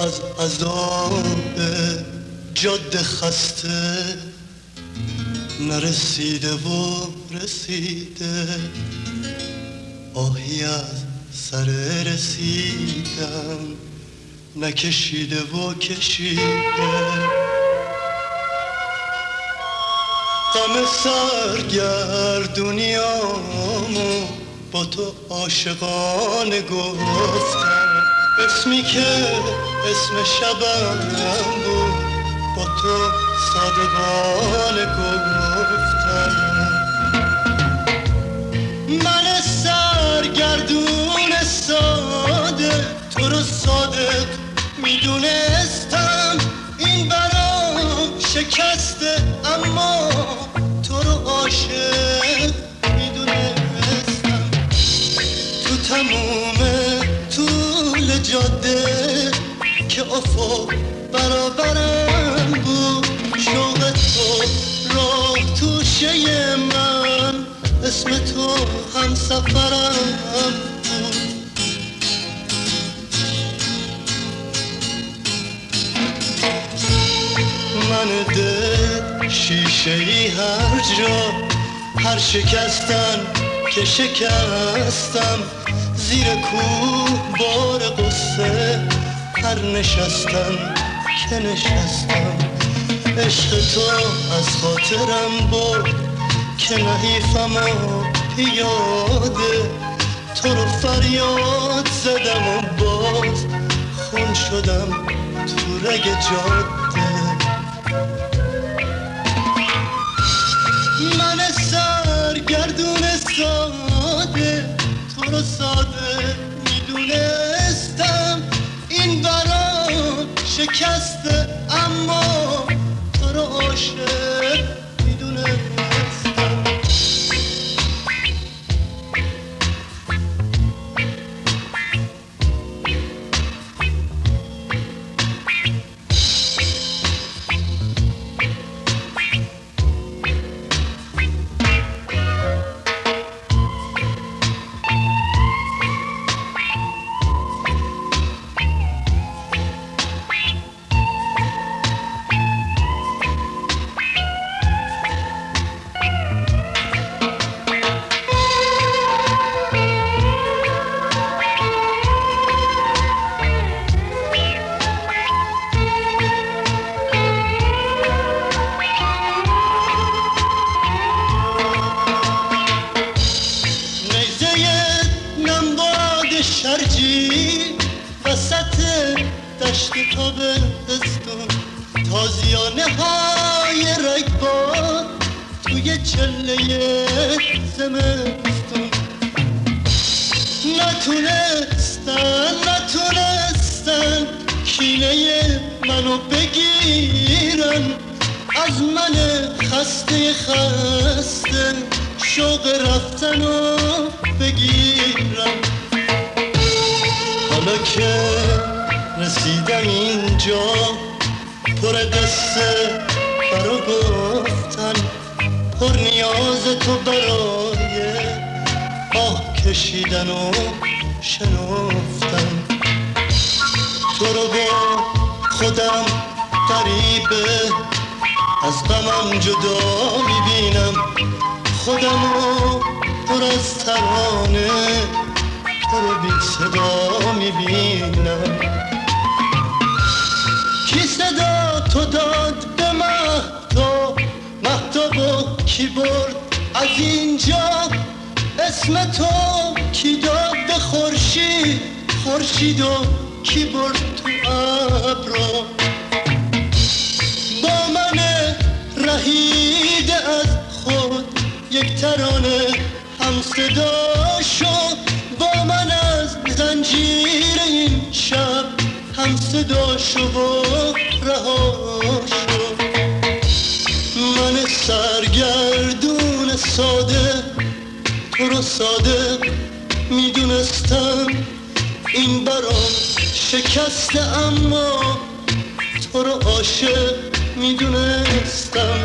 از عذاب جاده خسته نرسیده و رسیده، آهی از سر رسیدم نکشیده و کشیده. غم سرگردونیامو با تو عاشقانه گفتم، اسمی که اسم شبم بود با تو صادقانه گفتم. من سرگردون ساده تو رو صادق میدونستم، این برام شکسته اما تو رو عاشق میدونستم. تو تموم طول جاده که افق برابرم بود، شوق تو راه توشه من، اسم تو هم سفرم بود. من دل شیشه ای هر جا، هر شکستن که شکستم، زیر کوه بار قصه هر نشستن که نشستم. عشق تو از خاطرم برد که نحیفم و پیاده، تو رو فریاد زدم و باز خون شدم تو رگ جاده. من سرگردون ساده تو رو ساده میدونستم، این برام شکسته اما تو رو عاشق میدونستم. شرجی وسط دشت تابستون، تازیانه های رگبار توی چله زمستون، نتونستن کینه منو بگیرن، از من خسته شوق رفتنو بگیرن. حالا که رسیدم اینجا پر قصه برا گفتن، پر نیاز تو برای آه کشیدن و شنفتن. تو رو با خودم غریبه از غمم جدا میبینم، خودمو پر از ترانه تو رو بی صدا میبینم. کی صدا تو داد به مهتابو کی برد از اینجا، اسم تو کی داد به خورشید و کی برد تو ابرا. با من رهیده از خود یک ترانه هم صدا شد، با من از زنجیر این شب هم صدا شو و رها شو. من سرگردون ساده تو رو صادق میدونستم، این برام شکسته اما تو رو عاشق میدونستم.